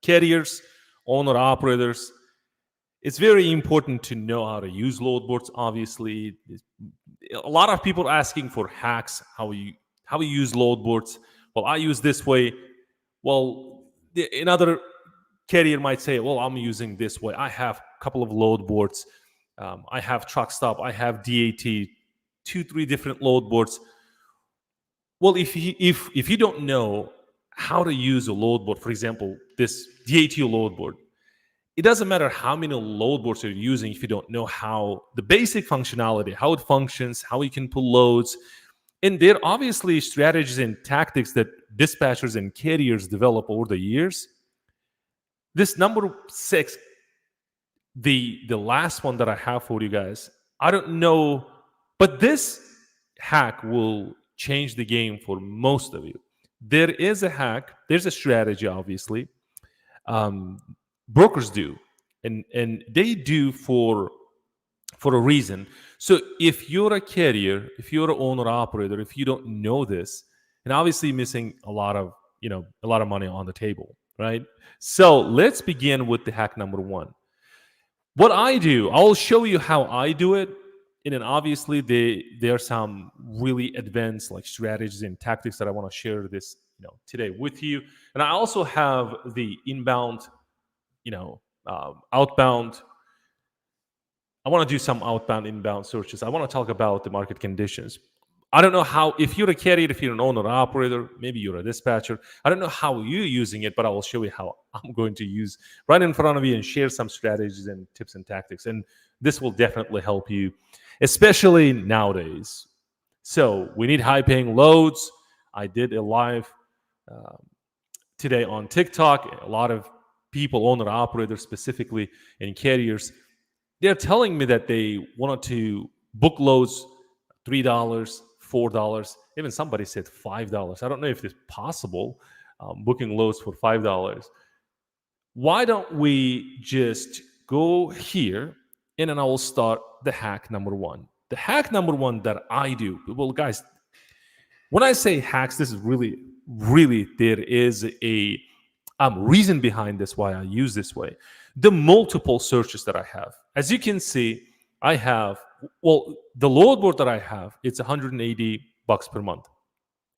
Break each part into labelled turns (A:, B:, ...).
A: carriers, owner-operators, it's very important to know how to use load boards. Obviously, a lot of people are asking for hacks, how you use load boards. Well, I use this way. Well, another carrier might say, well, I'm using this way. I have a couple of load boards. I have truck stop. I have DAT, 2-3 different load boards. Well, if you don't know how to use a load board, for example, this DAT load board, it doesn't matter how many load boards you're using if you don't know how the basic functionality, how it functions, how you can pull loads. And there are obviously strategies and tactics that dispatchers and carriers develop over the years. This number 6, the last one that I have for you guys, I don't know, but this hack will change the game for most of you. There is a hack, there's a strategy, obviously. Brokers do, and they do for a reason. So if you're a carrier, if you're an owner operator, if you don't know this, and obviously missing a lot of money on the table, right? So let's begin with the hack number 1. What I do, I'll show you how I do it. And then obviously there are some really advanced like strategies and tactics that I want to share this today with you. And I also have the inbound, outbound. I want to do some outbound, inbound searches. I want to talk about the market conditions. I don't know how, if you're a carrier, if you're an owner operator, maybe you're a dispatcher, I don't know how you're using it, but I will show you how I'm going to use right in front of you and share some strategies and tips and tactics. And this will definitely help you, especially nowadays. So we need high-paying loads. I did a live today on TikTok. A lot of people, owner operators specifically, and carriers, they're telling me that they wanted to book loads $3, $4. Even somebody said $5. I don't know if it's possible, booking loads for $5. Why don't we just go here, and then I will start the hack number 1. The hack number 1 that I do. Well, guys, when I say hacks, this is really, there is a reason behind this, why I use this way. The multiple searches that I have. As you can see, I have, the load board that I have, it's $180 per month.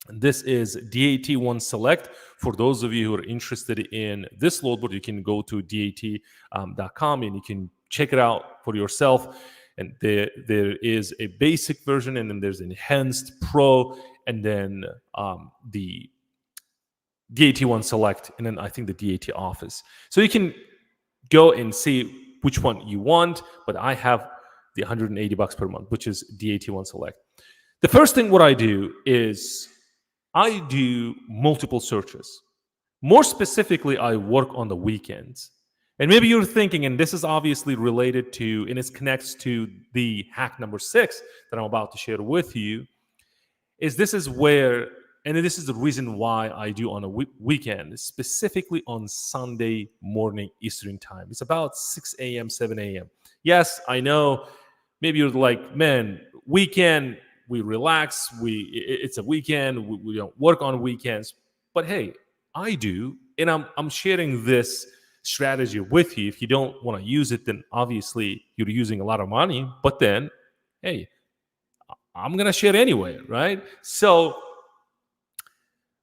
A: And this is DAT1 Select. For those of you who are interested in this load board, you can go to DAT.com and you can check it out for yourself. And there is a basic version, and then there's enhanced pro, and then the DAT1 Select, and then I think the DAT Office. So you can go and see which one you want, but I have the $180 per month, which is DAT1 Select. The first thing what I do is I do multiple searches. More specifically, I work on the weekends. And maybe you're thinking, and this is obviously related to, and it connects to the hack number 6 that I'm about to share with you, is this is where, and this is the reason why I do on a weekend, specifically on Sunday morning Eastern time. It's about 6 a.m., 7 a.m. Yes, I know, maybe you're like, man, weekend, we relax, it's a weekend, we don't work on weekends. But hey, I do, and I'm sharing this strategy with you. If you don't want to use it, then obviously you're using a lot of money. But then, hey, I'm going to share anyway, right? So,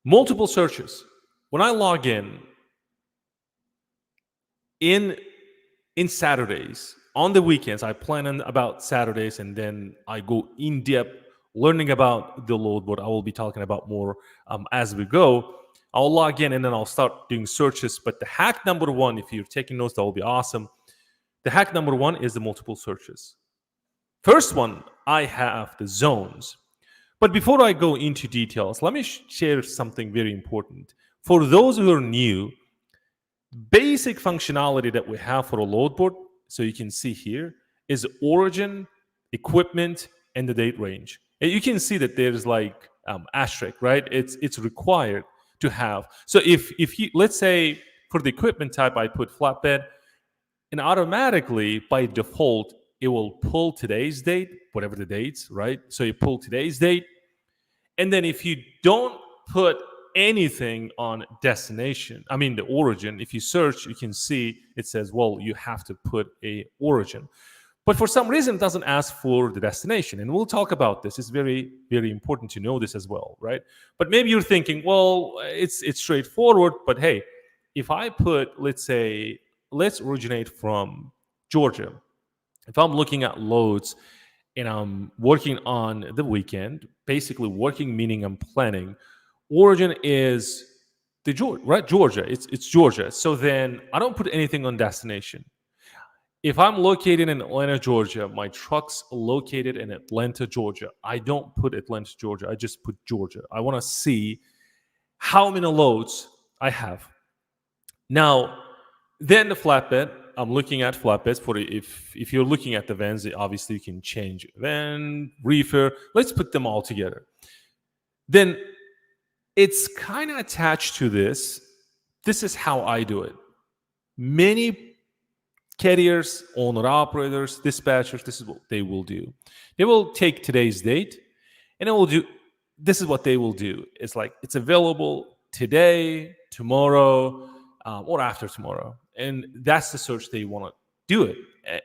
A: multiple searches. When I log in Saturdays, on the weekends, I plan on about Saturdays, and then I go in depth learning about the load board. I will be talking about more as we go. I'll log in and then I'll start doing searches. But the hack number 1, if you're taking notes, that will be awesome. The hack number 1 is the multiple searches. First one, I have the zones. But before I go into details, let me share something very important. For those who are new, basic functionality that we have for a load board, so you can see here, is origin, equipment, and the date range. And you can see that there's like asterisk, right? It's required to have. So if you, let's say for the equipment type, I put flatbed, and automatically by default, it will pull today's date, whatever the dates, right? So you pull today's date. And then if you don't put anything on destination. I mean, the origin. If you search, you can see it says, well, you have to put a origin. But for some reason, it doesn't ask for the destination. And we'll talk about this. It's very, very important to know this as well, right? But maybe you're thinking, well, it's straightforward. But hey, if I put, let's say, let's originate from Georgia. If I'm looking at loads and I'm working on the weekend, basically working meaning I'm planning, origin is the Georgia, right? Georgia. It's Georgia. So then I don't put anything on destination. If I'm located in Atlanta, Georgia, my truck's located in Atlanta, Georgia. I don't put Atlanta, Georgia. I just put Georgia. I want to see how many loads I have. Now, then the flatbed. I'm looking at flatbeds for if you're looking at the vans, obviously you can change van, reefer. Let's put them all together. Then it's kind of attached to this. This is how I do it. Many carriers, owner-operators, dispatchers, this is what they will do. They will take today's date, and this is what they will do. It's like, it's available today, tomorrow, or after tomorrow. And that's the search they want to do it.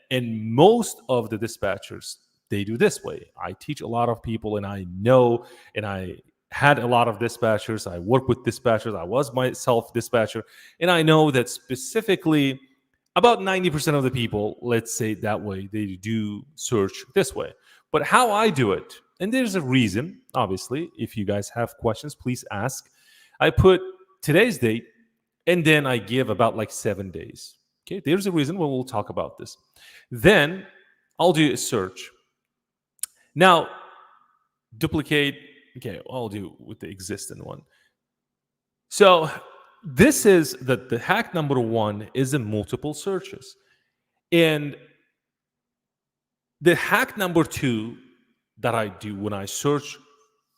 A: And most of the dispatchers, they do this way. I teach a lot of people, and I know, and I had a lot of dispatchers. I work with dispatchers. I was myself dispatcher. And I know that specifically about 90% of the people, let's say that way, they do search this way. But how I do it, and there's a reason, obviously, if you guys have questions, please ask. I put today's date, and then I give about like 7 days. Okay, there's a reason why we'll talk about this. Then I'll do a search. Now, duplicate, okay, I'll do with the existing one. So this is the hack number one is in multiple searches. And the hack number two that I do when I search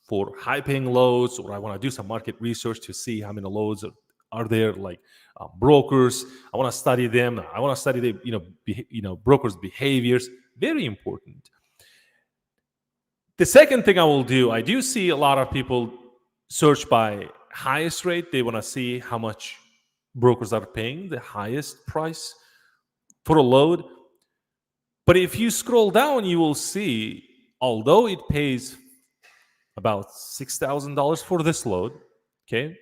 A: for high paying loads, or I want to do some market research to see how many loads are there, like brokers. I want to study them. I want to study the brokers' behaviors. Very important. The second thing I will do, I do see a lot of people search by highest rate. They want to see how much brokers are paying the highest price for a load. But if you scroll down, you will see, although it pays about $6,000 for this load, okay?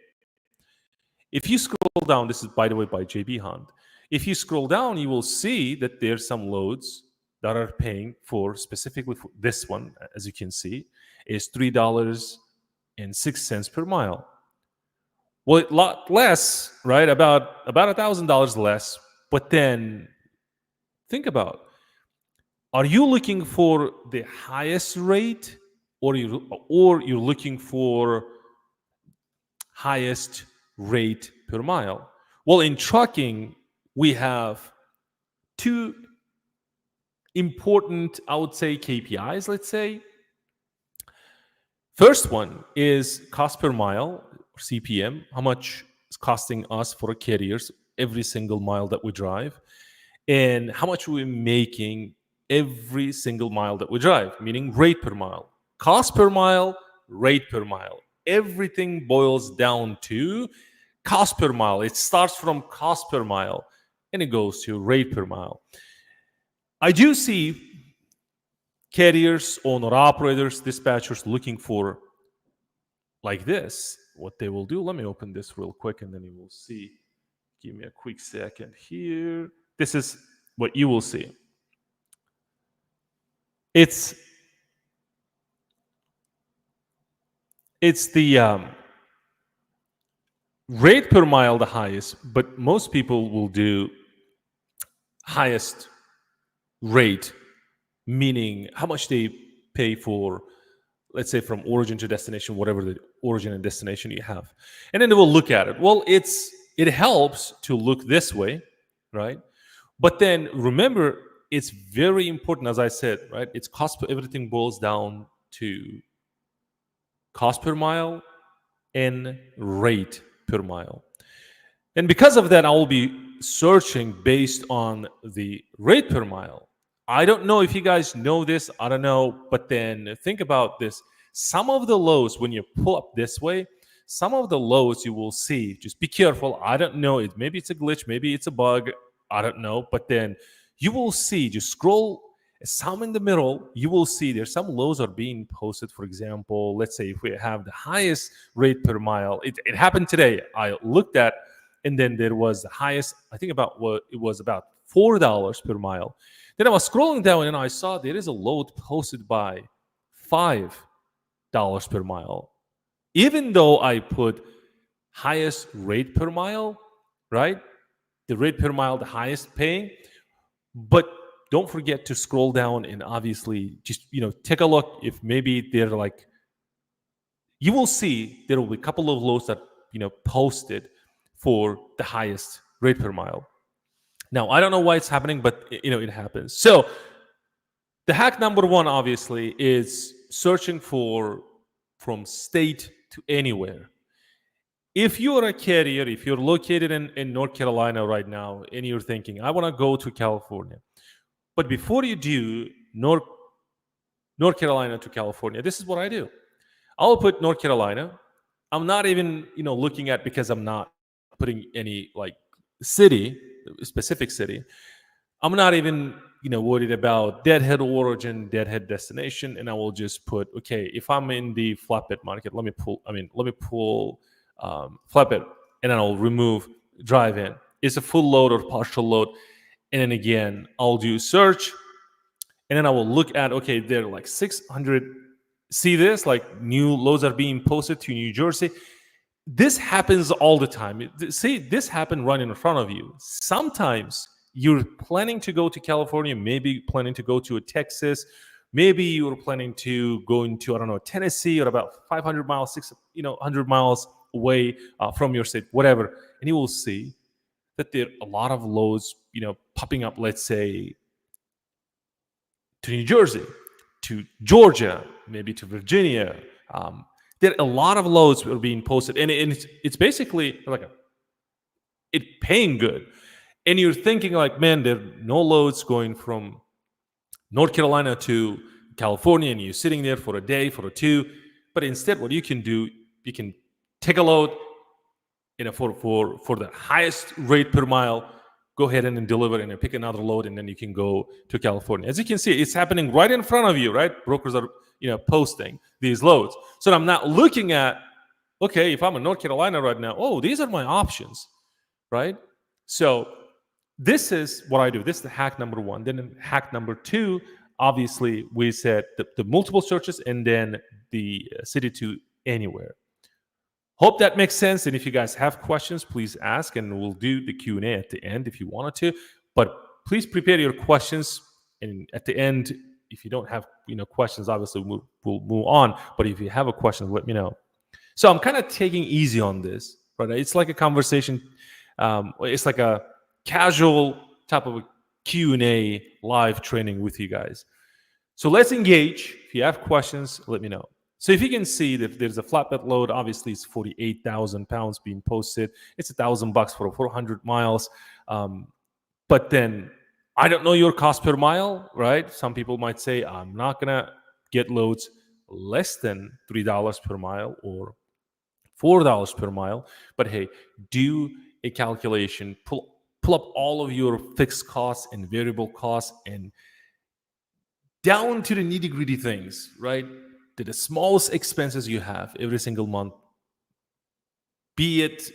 A: If you scroll down, this is, by the way, by JB Hunt. If you scroll down, you will see that there's some loads that are paying for, specifically for this one, as you can see, is $3.06 per mile. Well, a lot less, right? About $1,000 less. But then think about, are you looking for the highest rate, or you're looking for highest rate per mile? Well, in trucking, we have two important, I would say, KPIs, let's say. First one is cost per mile, or CPM, how much it's costing us for carriers every single mile that we drive, and how much we're making every single mile that we drive, meaning rate per mile. Cost per mile, rate per mile. Everything boils down to cost per mile. It starts from cost per mile, and it goes to rate per mile. I do see carriers, owner-operators, dispatchers looking for like this. What they will do, let me open this real quick, and then you will see. Give me a quick second here. This is what you will see. It's the rate per mile, the highest, but most people will do highest rate, meaning how much they pay for, let's say, from origin to destination, whatever the origin and destination you have. And then they will look at it. Well, it helps to look this way, right? But then remember, it's very important, as I said, right? It's cost, everything boils down to cost per mile and rate per mile. And because of that, I will be searching based on the rate per mile. I don't know if you guys know this, I don't know, but then think about this. Some of the loads, when you pull up this way, some of the loads you will see, just be careful. I don't know. Maybe it's a glitch, maybe it's a bug. I don't know. But then you will see, just scroll some in the middle, you will see there's some lows are being posted. For example, let's say if we have the highest rate per mile, it happened today. I looked at, and then there was the highest, I think about what it was about $4 per mile. Then I was scrolling down and I saw there is a load posted by $5 per mile. Even though I put highest rate per mile, right? The rate per mile, the highest paying, but don't forget to scroll down and obviously just take a look if maybe they're like, you will see there will be a couple of loads that posted for the highest rate per mile. Now I don't know why it's happening, but it happens. So the hack number one obviously is searching for from state to anywhere. If you're a carrier, if you're located in North Carolina right now and you're thinking, I want to go to California, but before you do North Carolina to California, this is what I do. I'll put North Carolina. I'm not even, looking at, because I'm not putting any like city, specific city. I'm not even, worried about deadhead origin, deadhead destination, and I will just put, okay, if I'm in the flatbed market, let me pull flatbed, and then I'll remove drive in. It's a full load or partial load. And then again, I'll do search, and then I will look at, okay, there are like 600. See this? Like new loads are being posted to New Jersey. This happens all the time. See, this happened right in front of you. Sometimes you're planning to go to California, maybe planning to go to Texas, maybe you're planning to go into, I don't know, Tennessee, or about 500 miles, 100 miles away from your state, whatever. And you will see that there are a lot of loads, popping up, let's say, to New Jersey, to Georgia, maybe to Virginia. There are a lot of loads that are being posted, and it's basically like it paying good. And you're thinking like, man, there are no loads going from North Carolina to California, and you're sitting there for a day, for a two. But instead, what you can do, you can take a load, for the highest rate per mile, go ahead and deliver and pick another load, and then you can go to California. As you can see, it's happening right in front of you, right? Brokers are, posting these loads. So I'm not looking at, okay, if I'm in North Carolina right now, oh, these are my options, right? So this is what I do. This is the hack number one. Then hack number two, obviously, we said the multiple searches and then the city to anywhere. Hope that makes sense. And if you guys have questions, please ask, and we'll do the Q&A at the end if you wanted to. But please prepare your questions, and at the end, if you don't have questions, obviously we'll move on. But if you have a question, let me know. So I'm kind of taking easy on this, right? It's like a conversation. It's like a casual type of a Q&A live training with you guys. So let's engage. If you have questions, let me know. So if you can see that there's a flatbed load, obviously it's 48,000 pounds being posted. It's $1,000 for 400 miles. But then I don't know your cost per mile, right? Some people might say, I'm not going to get loads less than $3 per mile or $4 per mile. But hey, do a calculation, pull up all of your fixed costs and variable costs and down to the nitty-gritty things, right? To the smallest expenses you have every single month, be it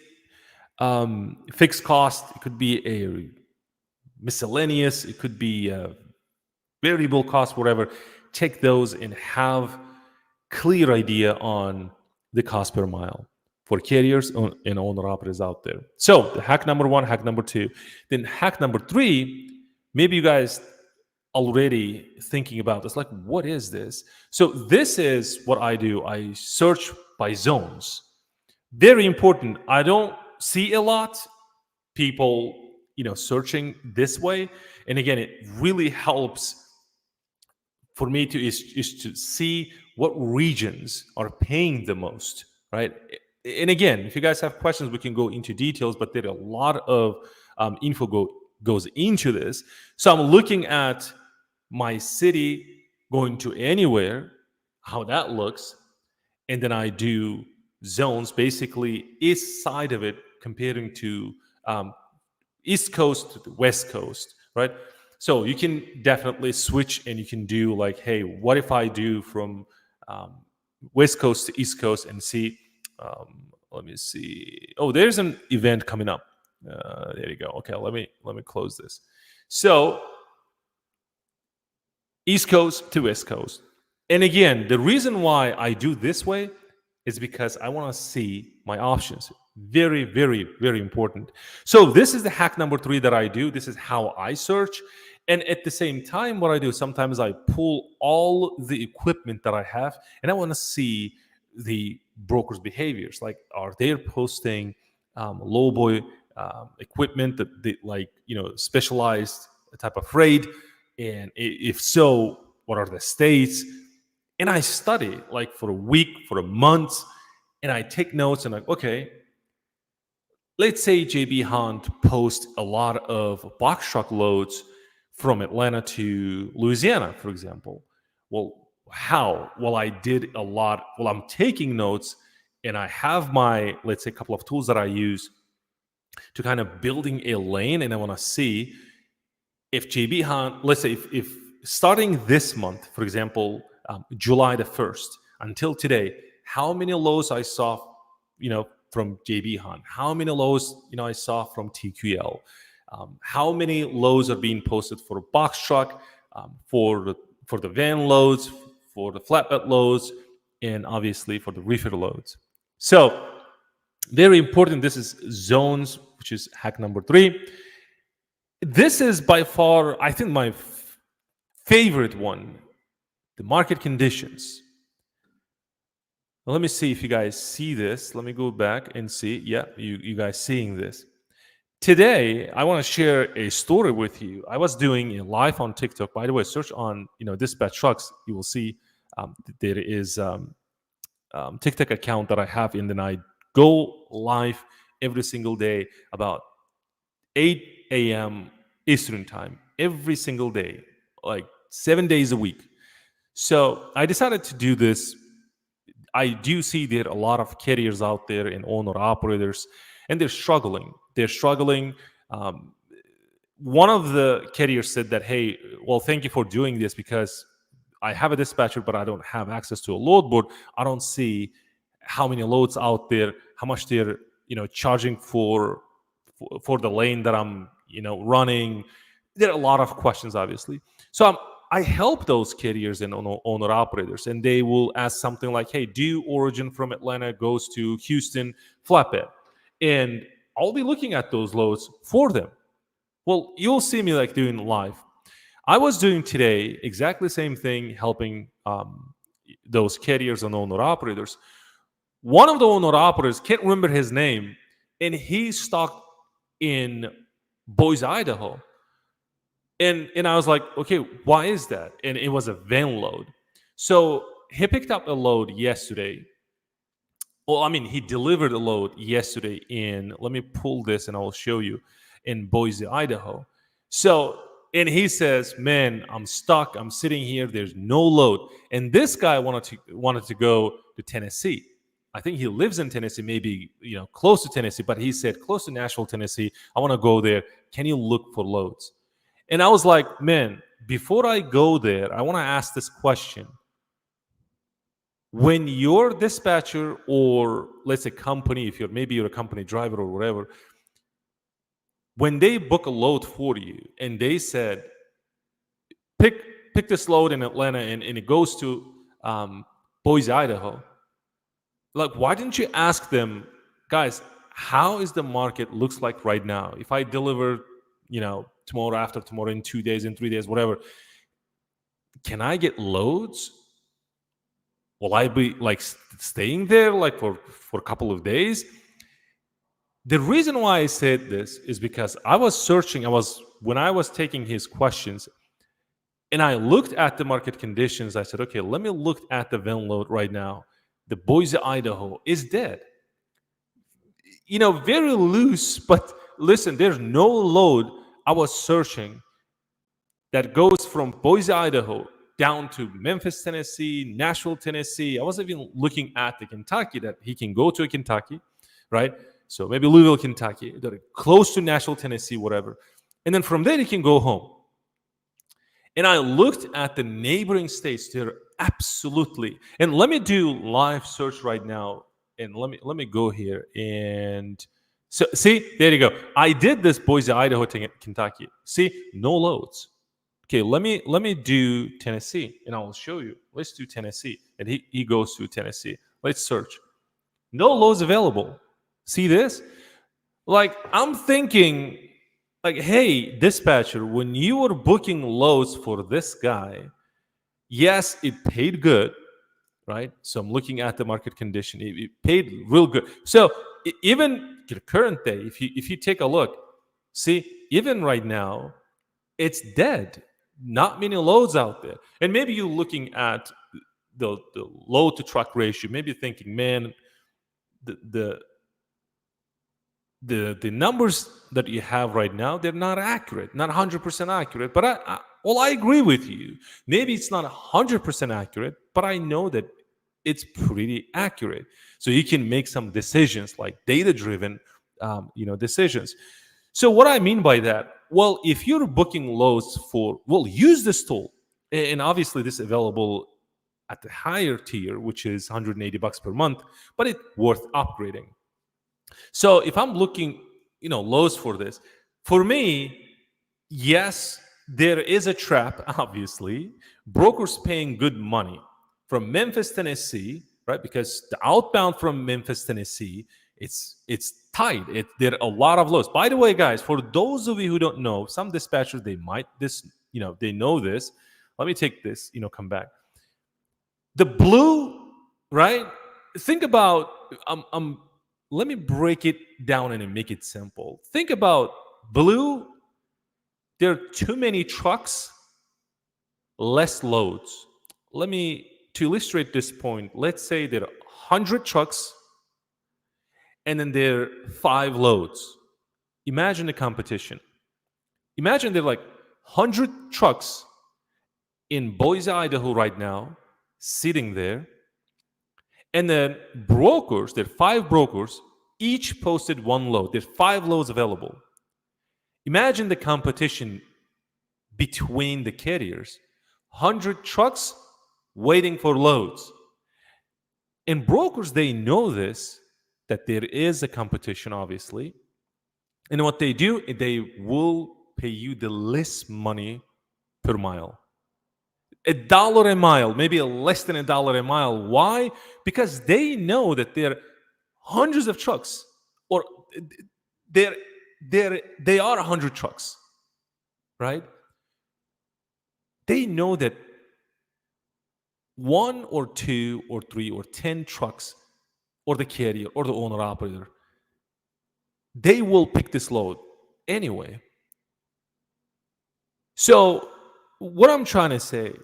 A: fixed cost, it could be a miscellaneous, it could be a variable cost, whatever. Check those and have clear idea on the cost per mile for carriers and owner-operators out there. So the hack number one, hack number two. Then hack number three, maybe you guys already thinking about this, like, what is this? So this is what I do. I search by zones. Very important. I don't see a lot people searching this way, and again, it really helps for me to see what regions are paying the most, right? And again, if you guys have questions, we can go into details, but there are a lot of info goes into this. So I'm looking at my city going to anywhere, how that looks, and then I do zones, basically east side of it comparing to East Coast to the West Coast, right? So you can definitely switch and you can do like, hey, what if I do from West Coast to East Coast and see? Let me see. Oh, there's an event coming up. There you go. Okay, let me close this. So East Coast to West Coast. And again, the reason why I do this way is because I want to see my options. Very, very, very important. So this is the hack number 3 that I do. This is how I search. And at the same time, what I do, sometimes I pull all the equipment that I have and I want to see the brokers' behaviors. Like, are they posting low boy equipment that they, like, specialized type of freight? And if so, what are the states? And I study like for a week, for a month, and I take notes and like, okay, let's say JB Hunt posts a lot of box truck loads from Atlanta to Louisiana, for example. Well, how? Well, I did a lot. Well, I'm taking notes and I have my, let's say, a couple of tools that I use to kind of building a lane, and I want to see if JB Hunt, let's say, if starting this month, for example, July the 1st until today, how many lows I saw, from JB Hunt, how many lows, I saw from TQL, how many lows are being posted for a box truck, for the van loads, for the flatbed loads, and obviously for the reefer loads. So very important. This is zones, which is hack number 3. This is by far, I think, my favorite one, the market conditions. Well, let me see if you guys see this. Let me go back and see. Yeah, you guys seeing this. Today, I want to share a story with you. I was doing a live on TikTok. By the way, search on Dispatch Trucks. You will see there is TikTok account that I have, and then I go live every single day about 8 a.m. Eastern time, every single day, like 7 days a week. So I decided to do this. I do see there are a lot of carriers out there and owner operators, and they're struggling. They're struggling. One of the carriers said that, hey, well, thank you for doing this because I have a dispatcher, but I don't have access to a load board. I don't see how many loads out there, how much they're charging for the lane that I'm running. There are a lot of questions, obviously. So I help those carriers and owner operators, and they will ask something like, hey, do origin from Atlanta goes to Houston flatbed? And I'll be looking at those loads for them. Well, you'll see me like doing live. I was doing today exactly the same thing, helping those carriers and owner operators. One of the owner operators, can't remember his name, and he's stuck in Boise, Idaho. And I was like, okay, why is that? And it was a van load. So he picked up a load yesterday. Well, I mean, he delivered a load yesterday in, let me pull this and I will show you, in Boise, Idaho. So, and he says, man, I'm stuck. I'm sitting here. There's no load. And this guy wanted to go to Tennessee. I think he lives in Tennessee, maybe, close to Tennessee, but he said close to Nashville, Tennessee. I want to go there. Can you look for loads? And I was like, man, before I go there, I want to ask this question. When your dispatcher, or let's say company, if you're a company driver or whatever, when they book a load for you and they said, pick this load in Atlanta and it goes to Boise, Idaho, like, why didn't you ask them, guys, how is the market looks like right now? If I deliver, tomorrow, after tomorrow, in 2 days, in 3 days, whatever, can I get loads? Will I be like staying there like for a couple of days? The reason why I said this is because I was searching. When I was taking his questions, and I looked at the market conditions. I said, okay, let me look at the van load right now. The Boise, Idaho is dead. Very loose, but listen, there's no load I was searching that goes from Boise, Idaho down to Memphis, Tennessee, Nashville, Tennessee. I was even looking at the Kentucky, that he can go to Kentucky, right? So maybe Louisville, Kentucky, that are close to Nashville, Tennessee, whatever. And then from there, he can go home. And I looked at the neighboring states. They're absolutely, and let me do live search right now. And let me go here. And so see, there you go. I did this Boise, Idaho to Kentucky. See, no loads. Okay, let me do Tennessee, and I'll show you. Let's do Tennessee. And he goes to Tennessee. Let's search. No loads available. See this? Like, I'm thinking, like, hey, dispatcher, when you were booking loads for this guy, yes, it paid good, right? So I'm looking at the market condition. It paid real good. So even the current day, if you take a look, see, even right now, it's dead. Not many loads out there. And maybe you're looking at the load to truck ratio. Maybe you're thinking, man, the numbers that you have right now, they're not accurate, not 100% accurate. But I agree with you. Maybe it's not 100% accurate, but I know that it's pretty accurate. So you can make some decisions, like data-driven, decisions. So what I mean by that, well, if you're booking loads use this tool. And obviously this is available at the higher tier, which is $180 per month, but it's worth upgrading. So if I'm looking, loads for this, for me, yes, there is a trap, obviously. Brokers paying good money from Memphis, Tennessee, right? Because the outbound from Memphis, Tennessee, it's tight. There are a lot of loads. By the way, guys, for those of you who don't know, some dispatchers, they know this. Let me take this, come back. The blue, right? Think about, let me break it down and make it simple. Think about blue. There are too many trucks, less loads. To illustrate this point, let's say there are 100 trucks and then there are 5 loads. Imagine the competition. Imagine there are like 100 trucks in Boise, Idaho right now, sitting there. And then brokers, there are 5 brokers, each posted 1 load. There's 5 loads available. Imagine the competition between the carriers. 100 trucks waiting for loads. And brokers, they know this, that there is a competition, obviously. And what they do, they will pay you the less money per mile. $1 a mile, maybe less than $1 a mile. Why? Because they know that there are hundreds of trucks, or they are 100 trucks, right? They know that 1 or 2 or 3 or 10 trucks, or the carrier or the owner operator, they will pick this load anyway. So what I'm trying to say,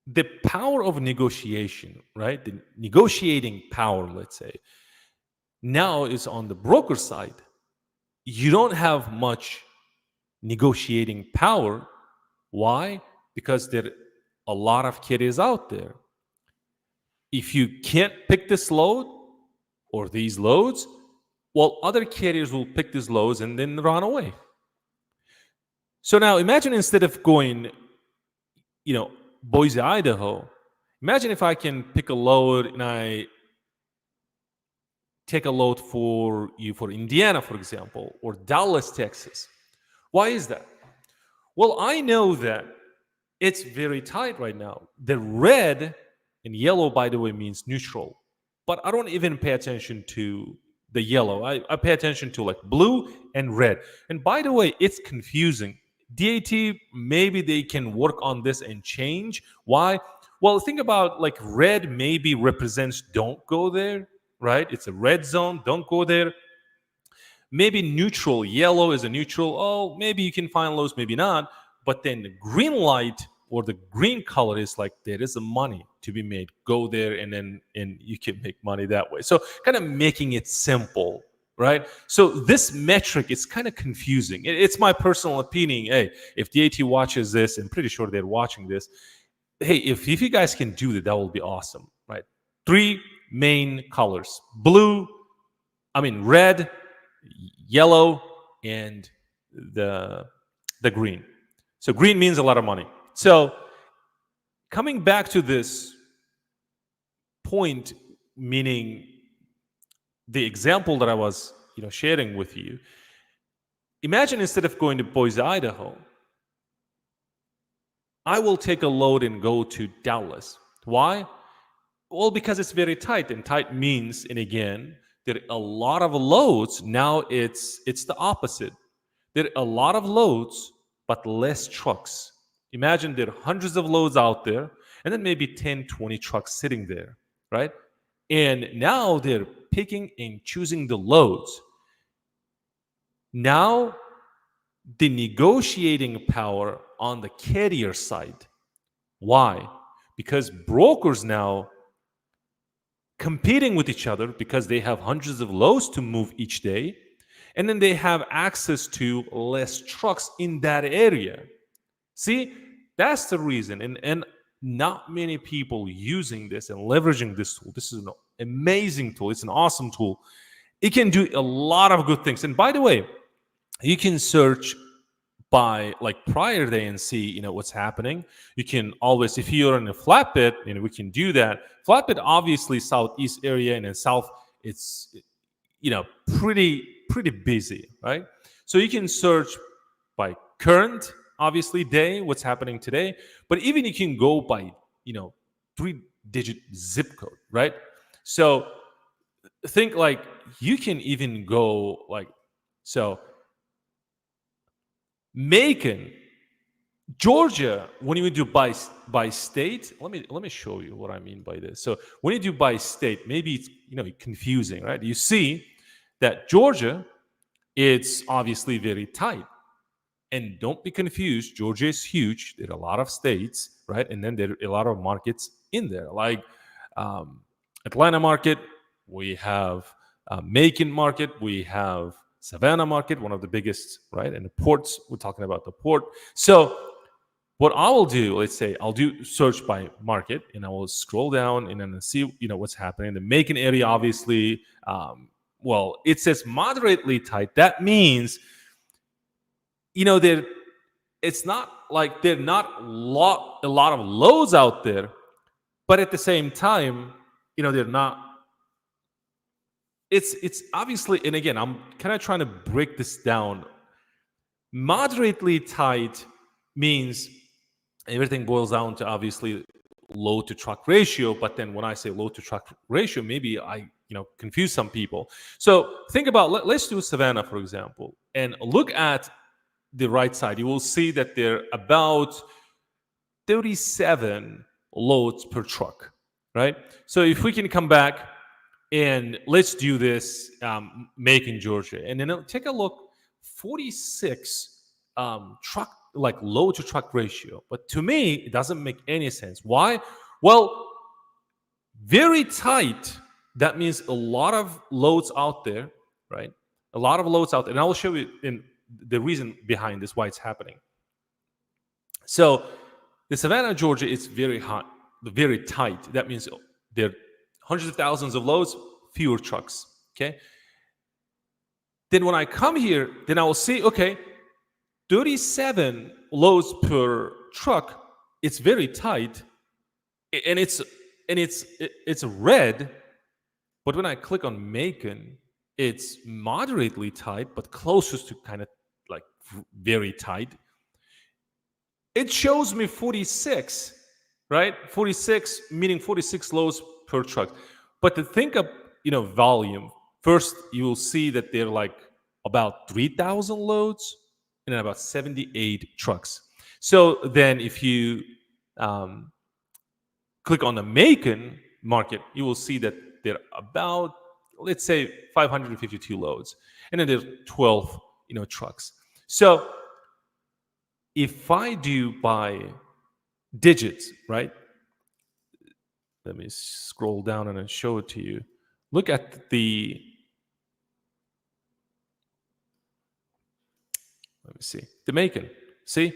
A: the power of negotiation, right? The negotiating power, let's say, now is on the broker side. You don't have much negotiating power. Why? Because there are a lot of carriers out there. If you can't pick this load or these loads, well, other carriers will pick these loads and then run away. So now imagine, instead of going, Boise, Idaho, imagine if I can pick a load and I take a load for Indiana, for example, or Dallas, Texas. Why is that? Well, I know that it's very tight right now. The red and yellow, by the way, means neutral. But I don't even pay attention to the yellow. I pay attention to like blue and red. And by the way, it's confusing. DAT, maybe they can work on this and change. Why? Well, think about, like, red maybe represents don't go there, right? It's a red zone, don't go there. Maybe neutral, yellow is a neutral. Oh, maybe you can find lows, maybe not. But then the green light or the green color is like, there is a money to be made. Go there and you can make money that way. So kind of making it simple, right? So this metric is kind of confusing. It's my personal opinion. Hey, if DAT watches this, I'm pretty sure they're watching this, hey, if you guys can do that, that will be awesome, right? Three main colors: red, yellow, and the green. So green means a lot of money. So coming back to this point, meaning the example that I was sharing with you. Imagine instead of going to Boise, Idaho, I will take a load and go to Dallas. Why? Well, because it's very tight, and tight means, and again, there are a lot of loads. Now it's the opposite. There are a lot of loads, but less trucks. Imagine there are hundreds of loads out there, and then maybe 10, 20 trucks sitting there, right? And now they're picking and choosing the loads. Now, the negotiating power on the carrier side. Why? Because brokers now competing with each other because they have hundreds of loads to move each day, and then they have access to less trucks in that area. See, that's the reason. And not many people using this and leveraging this tool. This is an amazing tool. It's an awesome tool. It can do a lot of good things. And by the way, you can search by like prior day and see what's happening. You can always, if you're in a flatbed, we can do that. Flatbed, obviously southeast area, and in south it's pretty busy, right? So you can search by current, obviously, day, what's happening today, but even you can go by 3-digit zip code, right? So think like you can even go like, so Macon, Georgia, when you do by state, let me show you what I mean by this. So when you do by state, maybe it's confusing, right? You see that Georgia, it's obviously very tight. And don't be confused, Georgia is huge. There are a lot of states, right? And then there are a lot of markets in there, like Atlanta market, we have Macon market, we have Savannah market, one of the biggest, right? And the ports, we're talking about the port. So what I will do, let's say I'll do search by market, and I will scroll down and then see what's happening. The Macon area, obviously, well, it says moderately tight. That means it's not like there are not a lot of loads out there, but at the same time, they're not. It's obviously, and again, I'm kind of trying to break this down. Moderately tight means everything boils down to obviously load to truck ratio. But then when I say load to truck ratio, maybe I confuse some people. So think about, let's do Savannah, for example, and look at the right side. You will see that there are about 37 loads per truck, right? So if we can come back and let's do this Macon, Georgia, and then take a look, 46 truck, like load to truck ratio. But to me, it doesn't make any sense. Why? Well, very tight. That means a lot of loads out there, right? A lot of loads out there. And I will show you in the reason behind this, why it's happening. So the Savannah, Georgia, is very hot, very tight. That means there are hundreds of thousands of loads, fewer trucks. Okay. Then when I come here, then I will see, okay, 37 loads per truck. It's very tight, and it's red. But when I click on Macon, it's moderately tight, but closest to kind of like very tight. It shows me 46, right? 46, meaning 46 loads per truck. But to think of, volume, first you will see that they're like about 3,000 loads and then about 78 trucks. So then if you click on the Macon market, you will see that they're about, let's say, 552 loads. And then there's 12, trucks. So if I do by digits, right? Let me scroll down and then show it to you. Look at the, let me see, the Macon. See?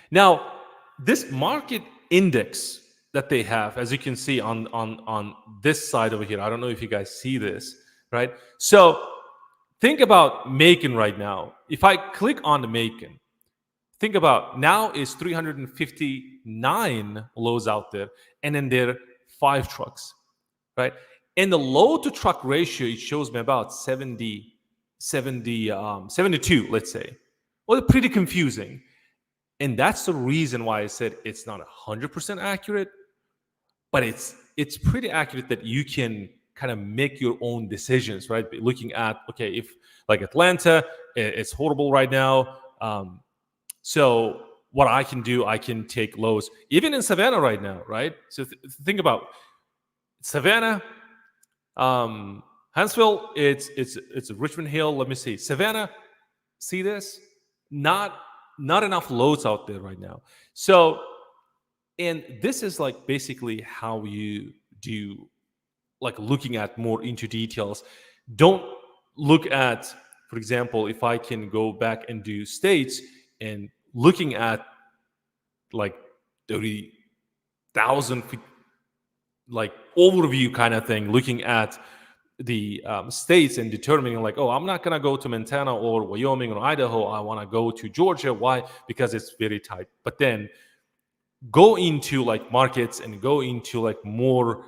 A: Now, this market index that they have, as you can see on this side over here. I don't know if you guys see this, right? So think about Macon right now. If I click on the Macon, think about now is 359 loads out there, and then there are 5 trucks, right? And the load to truck ratio, it shows me about 72, let's say. Well, pretty confusing. And that's the reason why I said it's not 100% accurate, but it's pretty accurate that you can kind of make your own decisions, right? Looking at, okay, if like Atlanta, it's horrible right now. So what I can do, I can take lows, even in Savannah right now, right? So think about Savannah, Huntsville, it's Richmond Hill. Let me see. Savannah, see this? Not enough loads out there right now. So, and this is like basically how you do, like looking at more into details. Don't look at, for example, if I can go back and do states and looking at like 30,000 feet, like overview kind of thing, looking at the states and determining like, oh, I'm not going to go to Montana or Wyoming or Idaho. I want to go to Georgia. Why? Because it's very tight. But then go into like markets and go into like more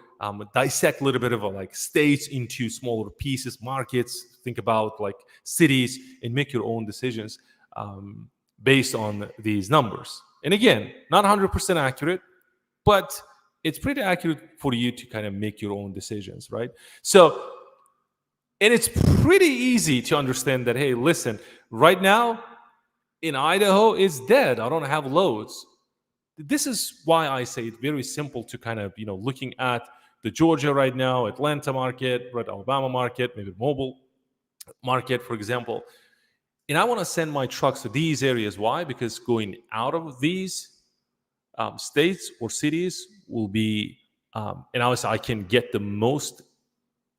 A: dissect a little bit of like states into smaller pieces, markets, think about like cities, and make your own decisions based on these numbers. And again, not 100% accurate, but it's pretty accurate for you to kind of make your own decisions, right? So, and it's pretty easy to understand that, hey, listen, right now in Idaho, it's dead. I don't have loads. This is why I say it's very simple to kind of, looking at the Georgia right now, Atlanta market, right, Alabama market, maybe mobile market, for example. And I want to send my trucks to these areas. Why? Because going out of these states or cities will be, and obviously I can get the most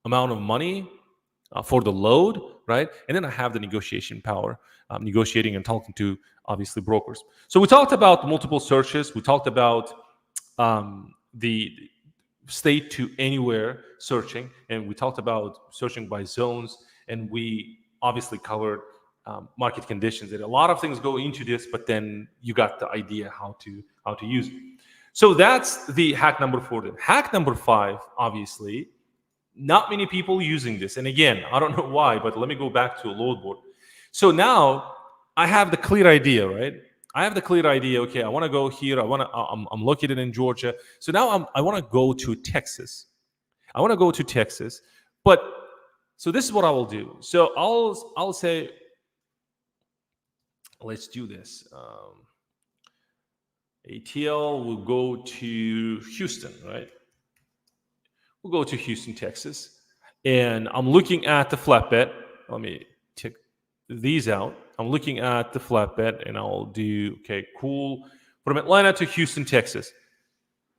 A: amount of money for the load, right? And then I have the negotiation power, negotiating and talking to obviously brokers. So we talked about multiple searches. We talked about the state to anywhere searching, and we talked about searching by zones, and we obviously covered market conditions. And a lot of things go into this, but then you got the idea how to use it. So that's the hack number 4. Then hack number 5, obviously, not many people using this. And again, I don't know why, but let me go back to a load board. So now I have the clear idea, right? I have the clear idea. Okay, I want to go here. I'm located in Georgia. So now I want to go to Texas. But so this is what I will do. So I'll say, let's do this. ATL will go to Houston, right? We'll go to Houston, Texas. And I'm looking at the flatbed. Let me check these out. I'm looking at the flatbed, and I'll do, okay, cool. From Atlanta to Houston, Texas.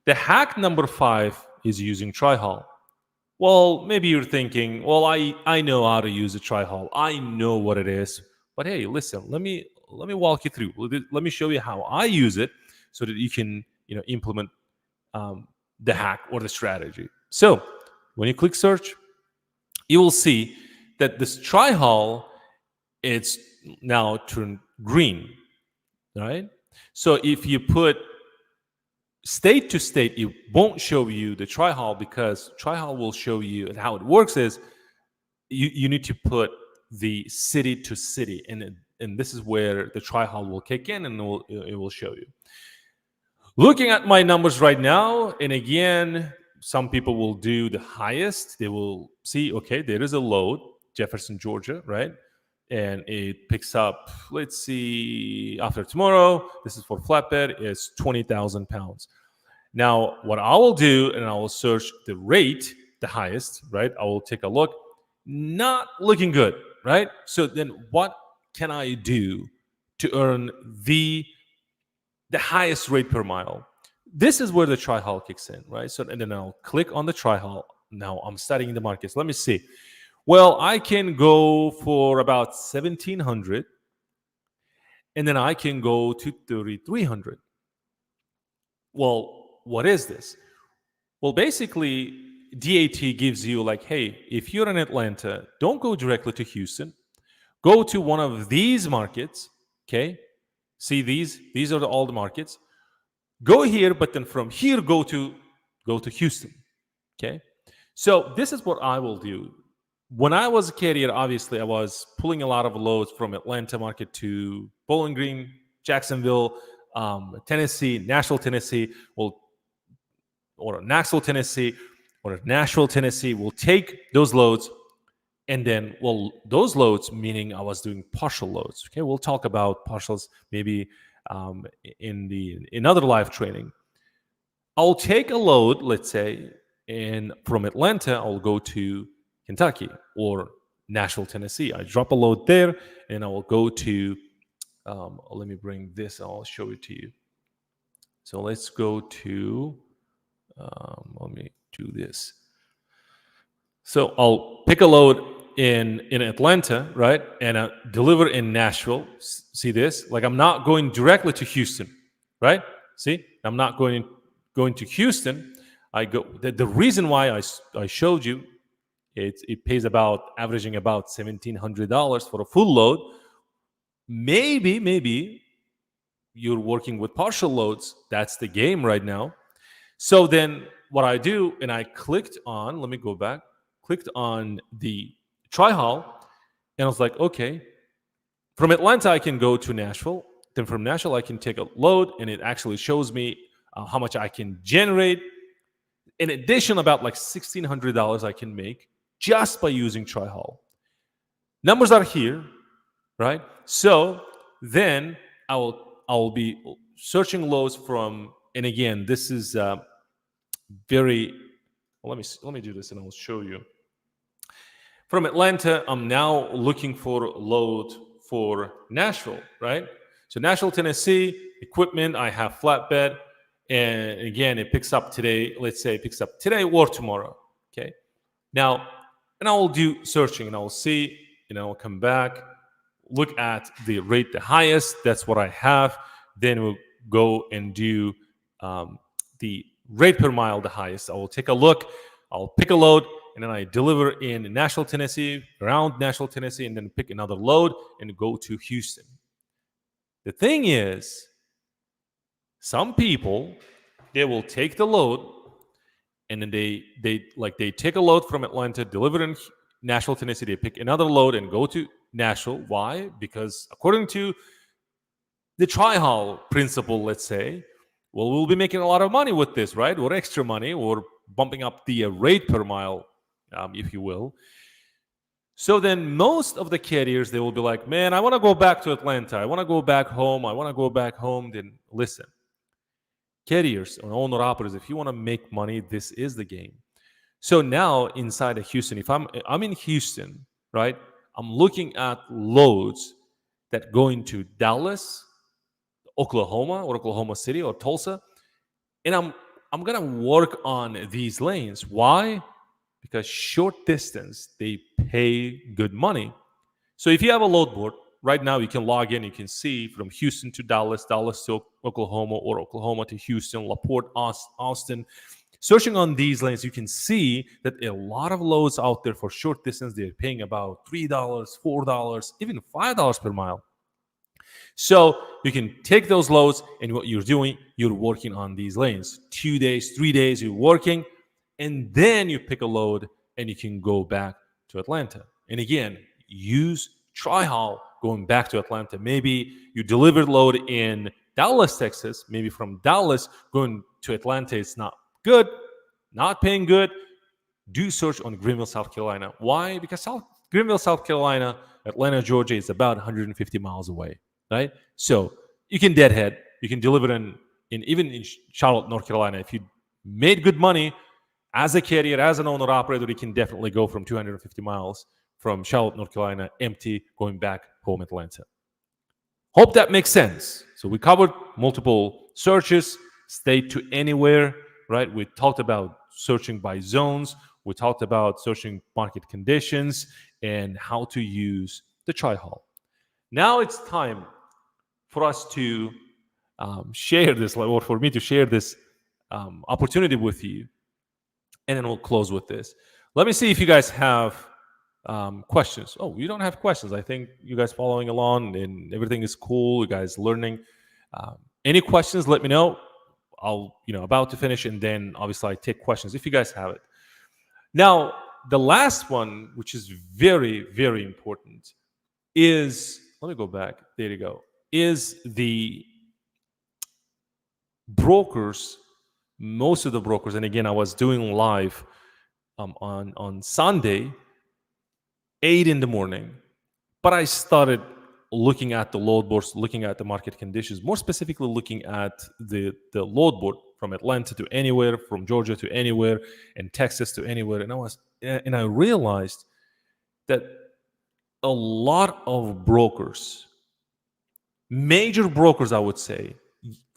A: The hack number 5 is using trihaul. Well, maybe you're thinking, well, I know how to use a trihaul. I know what it is. But hey, listen, let me walk you through. Let me show you how I use it so that you can implement the hack or the strategy. So when you click search, you will see that this trihaul, it's now turned green, right? So if you put state to state, it won't show you the trihaul, because trihaul will show you, and how it works is you need to put the city to city, and this is where the trihaul will kick in, and it will show you. Looking at my numbers right now, and again, some people will do the highest. They will see, okay, there is a load, Jefferson, Georgia, right? And it picks up, let's see, after tomorrow, this is for flatbed, is 20,000 pounds. Now, what I will do, and I will search the rate, the highest, right? I will take a look. Not looking good, right? So then what can I do to earn the highest rate per mile? This is where the trihaul kicks in, right? So, and then I'll click on the trihaul. Now I'm studying the markets. Let me see. Well, I can go for about 1,700, and then I can go to 3,300. Well, what is this? Well, basically, DAT gives you like, hey, if you're in Atlanta, don't go directly to Houston. Go to one of these markets. Okay, see these? These are all the markets. Go here, but then from here go to Houston. Okay, so this is what I will do. When I was a carrier, obviously I was pulling a lot of loads from Atlanta market to Bowling Green, Jacksonville, Tennessee, Nashville, Tennessee. Well, or Knoxville, Tennessee, or Nashville, Tennessee. We'll take those loads, and then, well, those loads, meaning I was doing partial loads. Okay, we'll talk about partials maybe in other live training. I'll take a load, let's say, and from Atlanta, I'll go to Kentucky or Nashville, Tennessee. I drop a load there, and I will go to. Let me bring this. I'll show it to you. So let's go to. Let me do this. So I'll pick a load in Atlanta, right, and deliver in Nashville. See this? Like I'm not going directly to Houston, right? See, I'm not going to Houston. I go. The reason why I showed you, it pays about averaging about $1,700 for a full load. Maybe you're working with partial loads. That's the game right now. So then what I do, and I clicked on, let me go back, clicked on the trihaul, and I was like, okay, from Atlanta, I can go to Nashville. Then from Nashville, I can take a load, and it actually shows me how much I can generate. In addition, about like $1,600 I can make just by using trihaul. Numbers are here, right? So then I'll be searching loads from, and again, this is very. Well, let me do this, and I'll show you. From Atlanta, I'm now looking for load for Nashville, right? So Nashville, Tennessee, equipment, I have flatbed, and again, it picks up today. Let's say it picks up today or tomorrow. Okay. Now, and I will do searching, and I will see, and I will come back, look at the rate the highest. That's what I have. Then we'll go and do the rate per mile the highest. I will take a look. I'll pick a load, and then I deliver in Nashville, Tennessee, around Nashville, Tennessee, and then pick another load and go to Houston. The thing is, some people, they will take the load, and then they take a load from Atlanta, deliver in Nashville, Tennessee. They pick another load and go to Nashville. Why? Because according to the trihaul principle, let's say, well, we'll be making a lot of money with this, right? Or extra money, or bumping up the rate per mile, if you will. So then most of the carriers, they will be like, man, I want to go back to Atlanta. I want to go back home. I want to go back home. Then listen, carriers or owner-operators, if you want to make money, this is the game. So now inside of Houston, if I'm in Houston, right, I'm looking at loads that go into Dallas, Oklahoma, or Oklahoma City, or Tulsa, and I'm gonna work on these lanes. Why? Because short distance, they pay good money. So if you have a load board right now, you can log in. You can see from Houston to Dallas, Dallas to Oklahoma, or Oklahoma to Houston, LaPorte, Austin. Searching on these lanes, you can see that a lot of loads out there for short distance, they're paying about $3, $4, even $5 per mile. So you can take those loads, and what you're doing, you're working on these lanes. 2 days, 3 days, you're working, and then you pick a load, and you can go back to Atlanta. And again, use trihaul going back to Atlanta. Maybe you delivered load in Dallas, Texas. Maybe from Dallas going to Atlanta, it's not good, not paying good. Do search on Greenville, South Carolina. Why? Because Greenville, South Carolina, Atlanta, Georgia is about 150 miles away, right? So you can deadhead. You can deliver even in Charlotte, North Carolina. If you made good money as a carrier, as an owner-operator, you can definitely go from 250 miles from Charlotte, North Carolina, empty, going back home, Atlanta. Hope that makes sense. So we covered multiple searches, state to anywhere, right? We talked about searching by zones. We talked about searching market conditions and how to use the trihaul. Now it's time for us to share this, or for me to share this opportunity with you, and then we'll close with this. Let me see if you guys have questions. Oh, you don't have questions. I think you guys following along and everything is cool. You guys learning. Any questions? Let me know. I'll about to finish, and then obviously I take questions if you guys have it. Now, the last one, which is very, very important, is, let me go back. There you go. Is the brokers, most of the brokers, and again, I was doing live on Sunday, 8 in the morning, but I started looking at the load boards, looking at the market conditions, more specifically looking at the load board from Atlanta to anywhere, from Georgia to anywhere, and Texas to anywhere, and I realized that a lot of brokers, major brokers, I would say,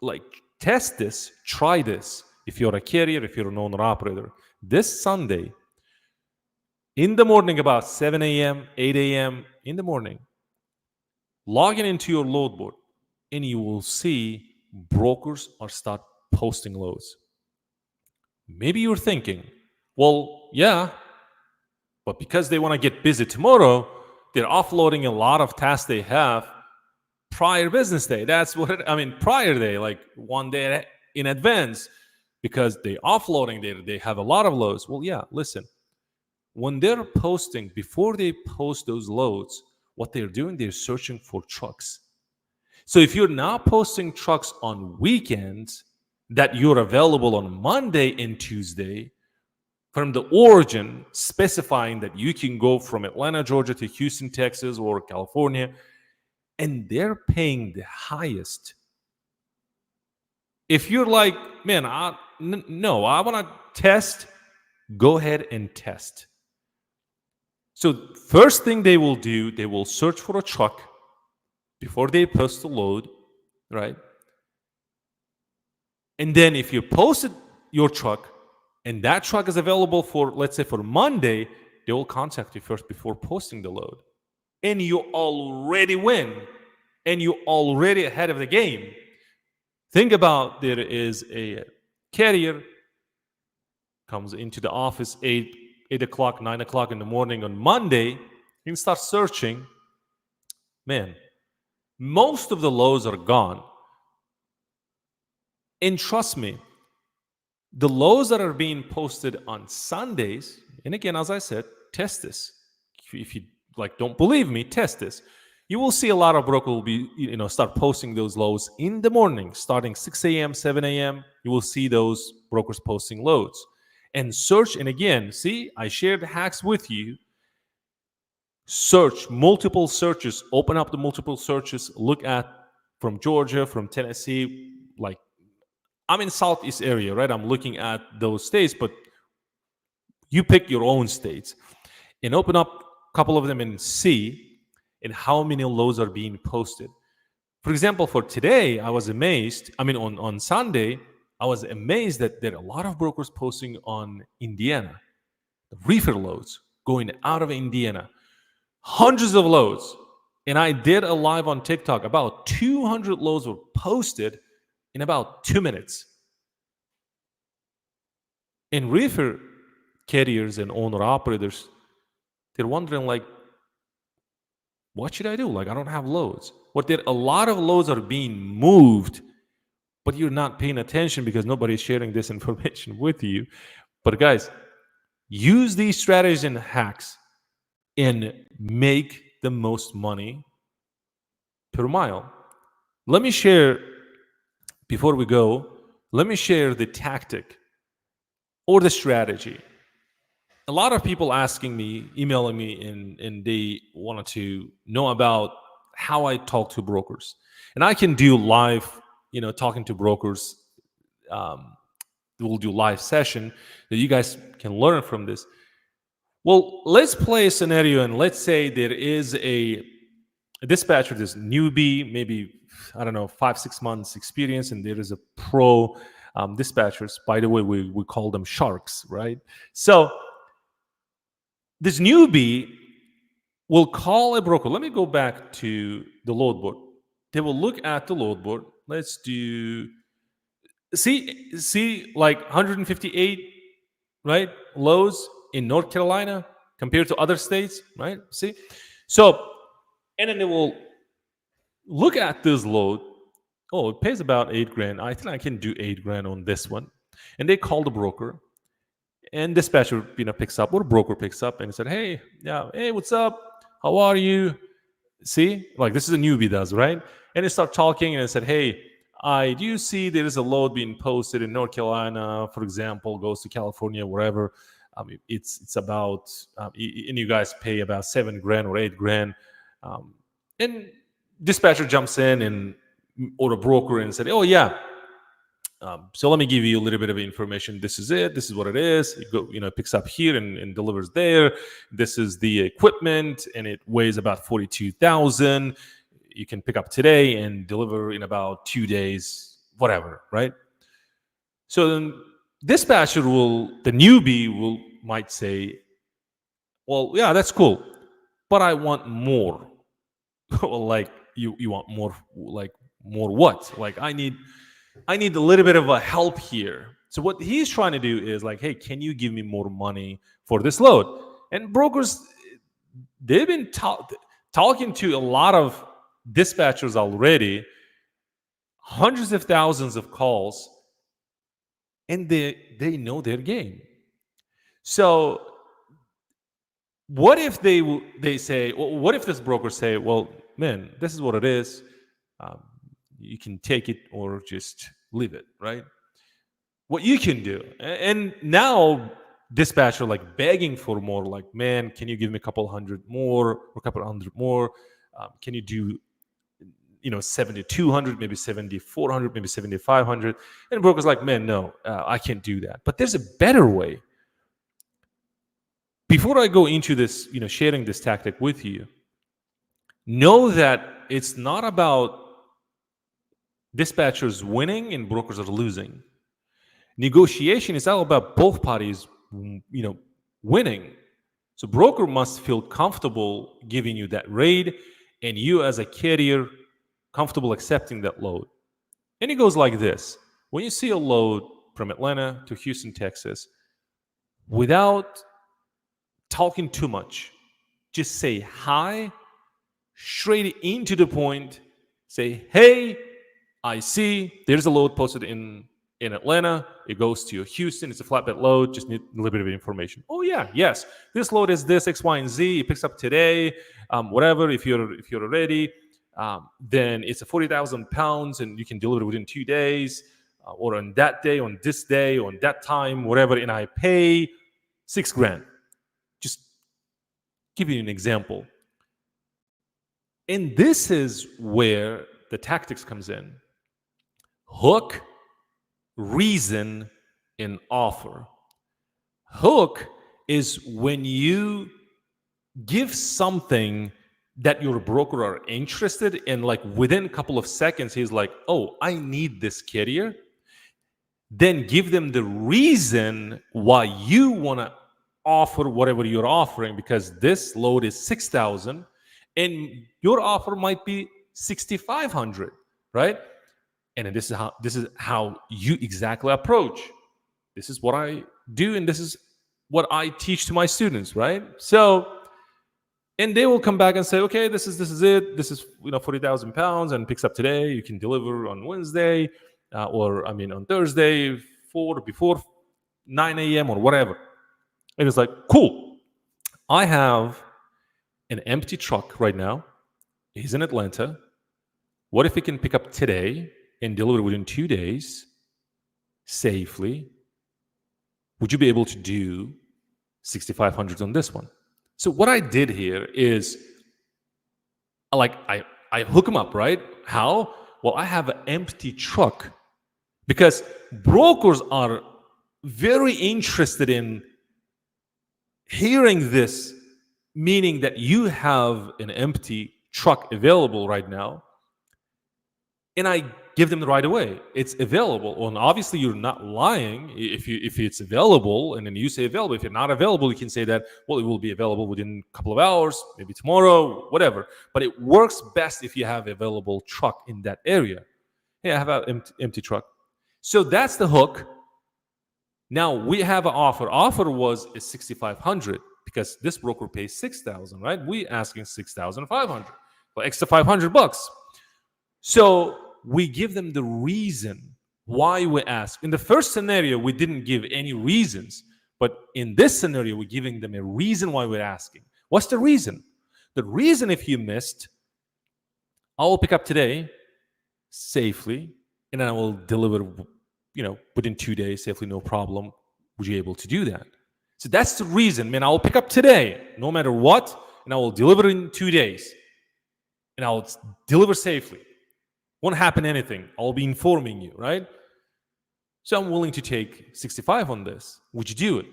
A: like, test this, try this. If you're a carrier, if you're an owner operator, this Sunday in the morning, about 7 a.m., 8 a.m. in the morning, log into your load board, and you will see brokers are start posting loads. Maybe you're thinking, well, yeah, but because they want to get busy tomorrow, they're offloading a lot of tasks they have prior business day. That's what prior day, like one day in advance, because they offloading, they have a lot of loads. Well, yeah, listen, when they're posting, before they post those loads, what they're doing, they're searching for trucks. So if you're not posting trucks on weekends that you're available on Monday and Tuesday, from the origin specifying that you can go from Atlanta, Georgia to Houston, Texas, or California, and they're paying the highest. If you're like, man, no, I want to test, go ahead and test. So first thing they will do, they will search for a truck before they post the load, right? And then if you posted your truck and that truck is available for, let's say, for Monday, they will contact you first before posting the load. And you already win. And you already ahead of the game. Think about, there is a carrier comes into the office 8 o'clock, 9 o'clock in the morning on Monday, you can start searching. Man, most of the loads are gone. And trust me, the loads that are being posted on Sundays, and again, as I said, test this. If you don't believe me, test this. You will see a lot of brokers will be, start posting those loads in the morning, starting 6 a.m., 7 a.m. You will see those brokers posting loads. And search, and again, see, I shared hacks with you. Search multiple searches, open up the multiple searches, look at from Georgia, from Tennessee, like I'm in Southeast area, right? I'm looking at those states, but you pick your own states and open up a couple of them and see and how many loads are being posted. For example, for today, I was amazed. On Sunday, I was amazed that there are a lot of brokers posting on Indiana, the reefer loads going out of Indiana, hundreds of loads. And I did a live on TikTok. About 200 loads were posted in about 2 minutes. And reefer carriers and owner operators, they're wondering, like, what should I do? Like, I don't have loads. A lot of loads are being moved, but you're not paying attention because nobody's sharing this information with you. But guys, use these strategies and hacks and make the most money per mile. Let me share, before we go, let me share the tactic or the strategy. A lot of people asking me, emailing me, and they wanted to know about how I talk to brokers. And I can do live, talking to brokers. We'll do live session that you guys can learn from this. Well, let's play a scenario, and let's say there is a dispatcher, this newbie, maybe, 5-6 months experience, and there is a pro dispatchers. By the way, we call them sharks, right? So this newbie will call a broker. Let me go back to the load board. They will look at the load board. Let's do See, like 158, right, loads in North Carolina compared to other states, right? See, so and then they will look at this load. Oh, it pays about 8 grand. I think I can do 8 grand on this one, and they call the broker, and dispatcher, picks up, or broker picks up, and said, "Hey, yeah, hey, what's up? How are you?" See, like this is a newbie does, right? And they start talking and I said, "Hey, I do see there is a load being posted in North Carolina, for example, goes to California, wherever. It's about and you guys pay about 7 grand or 8 grand." And dispatcher jumps in and or a broker and said, "Oh yeah, so let me give you a little bit of information. This is it. This is what it is. It picks up here and delivers there. This is the equipment, and it weighs about 42,000. You can pick up today and deliver in about 2 days, whatever, right?" So then dispatcher the newbie might say, "Well, yeah, that's cool, but I want more." Well, like you want more, like more what? Like I need a little bit of a help here. So what he's trying to do is like, "Hey, can you give me more money for this load?" And brokers, they've been talking to a lot of dispatchers already, hundreds of thousands of calls, and they know their game. So what if they say, well, what if this broker say, "Well, man, this is what it is. Um, you can take it or just leave it," right? What you can do. And now dispatcher like begging for more, like, "Man, can you give me a couple hundred more or a couple hundred more? Can you do 7,200, maybe 7,400, maybe 7,500?" And broker's like, "Man, no, I can't do that." But there's a better way. Before I go into this, sharing this tactic with you, know that it's not about dispatchers winning and brokers are losing. Negotiation is all about both parties, winning. So broker must feel comfortable giving you that rate, and you as a carrier comfortable accepting that load. And it goes like this: when you see a load from Atlanta to Houston, Texas, without talking too much, just say hi, straight into the point. Say, "Hey, I see there's a load posted in Atlanta. It goes to Houston. It's a flatbed load. Just need a little bit of information." "Oh yeah, yes. This load is this X, Y, and Z. It picks up today. Whatever. If you're ready, then it's a 40,000 pounds, and you can deliver it within 2 days, or on that day, on this day, on that time, whatever. And I pay 6 grand." Just give you an example. And this is where the tactics comes in. Hook, reason, and offer. Hook is when you give something that your broker are interested in, like within a couple of seconds, he's like, "Oh, I need this carrier." Then give them the reason why you want to offer whatever you're offering, because this load is 6,000 and your offer might be 6,500, right? And then this is how you exactly approach. This is what I do, and this is what I teach to my students, right? So, and they will come back and say, "Okay, this is it. This is 40,000 pounds, and picks up today. You can deliver on Wednesday, on Thursday, before 9 a.m. or whatever." And it's like, "Cool. I have an empty truck right now. He's in Atlanta. What if he can pick up today and deliver within 2 days safely? Would you be able to do 6,500 on this one?" So what I did here is, like, I hook him up, right? How? Well, I have an empty truck, because brokers are very interested in hearing this, meaning that you have an empty truck available right now. And I give them the right away. It's available. And obviously you're not lying if it's available, and then you say available. If you're not available, you can say that, "Well, it will be available within a couple of hours, maybe tomorrow, whatever." But it works best if you have available truck in that area. "Hey, I have an empty truck. So that's the hook. Now we have an offer. Offer was 6,500 because this broker pays 6,000, right? We asking 6,500 for extra $500. So we give them the reason why we ask. In the first scenario, we didn't give any reasons, but in this scenario, we're giving them a reason why we're asking. What's the reason? The reason, if you missed, I will pick up today safely, and I will deliver, within 2 days safely, no problem. Would you able to do that? So that's the reason, man. I will pick up today, no matter what, and I will deliver in 2 days, and I will deliver safely. Won't happen anything. I'll be informing you, right? So I'm willing to take 65 on this. Would you do it?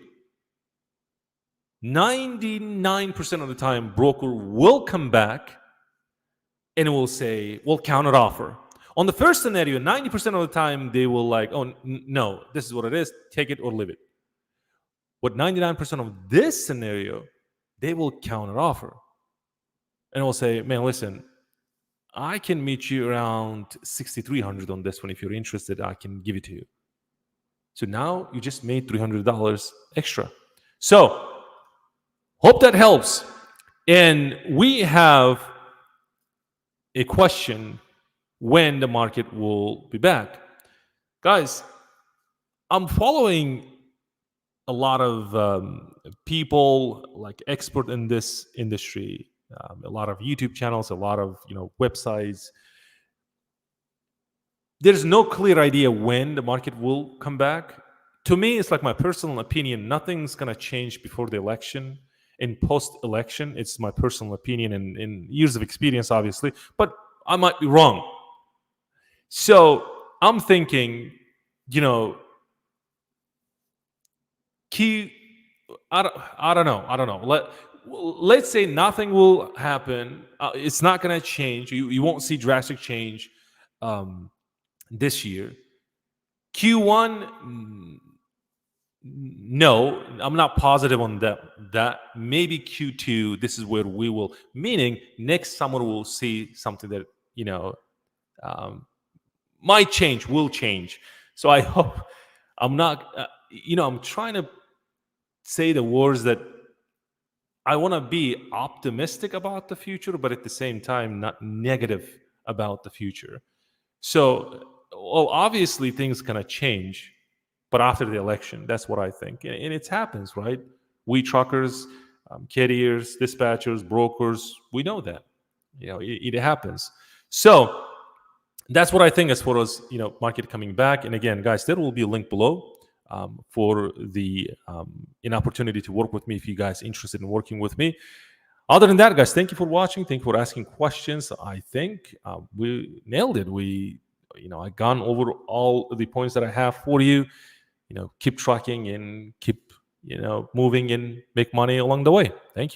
A: 99% of the time, broker will come back and will say, well, counter offer. On the first scenario, 90% of the time, they will like, oh, no, this is what it is. Take it or leave it. But 99% of this scenario, they will counter offer. And will say, man, listen, I can meet you around 6,300 on this one. If you're interested, I can give it to you. So now you just made $300 extra. So hope that helps. And we have a question when the market will be back. Guys, I'm following a lot of people like expert in this industry, a lot of YouTube channels, a lot of websites. There's no clear idea when the market will come back. To me, it's like my personal opinion. Nothing's gonna change before the election. In post-election, it's my personal opinion and years of experience, obviously, but I might be wrong. So I'm thinking, I don't know. Let's say nothing will happen. It's not going to change. You won't see drastic change this year. Q1, no, I'm not positive on that. Maybe Q2, this is where we will, meaning next summer we'll see something that, might change, will change. So I hope I'm not, I'm trying to say the words that I want to be optimistic about the future, but at the same time, not negative about the future. So, obviously things gonna change, but after the election, that's what I think. And it happens, right? We truckers, carriers, dispatchers, brokers, we know that. It happens. So that's what I think as far as market coming back. And again, guys, there will be a link below for the an opportunity to work with me if you guys interested in working with me. Other than that, guys, thank you for watching. Thank you for asking questions. I think we nailed it. I gone over all the points that I have for you. Keep tracking and keep moving and make money along the way. Thank you.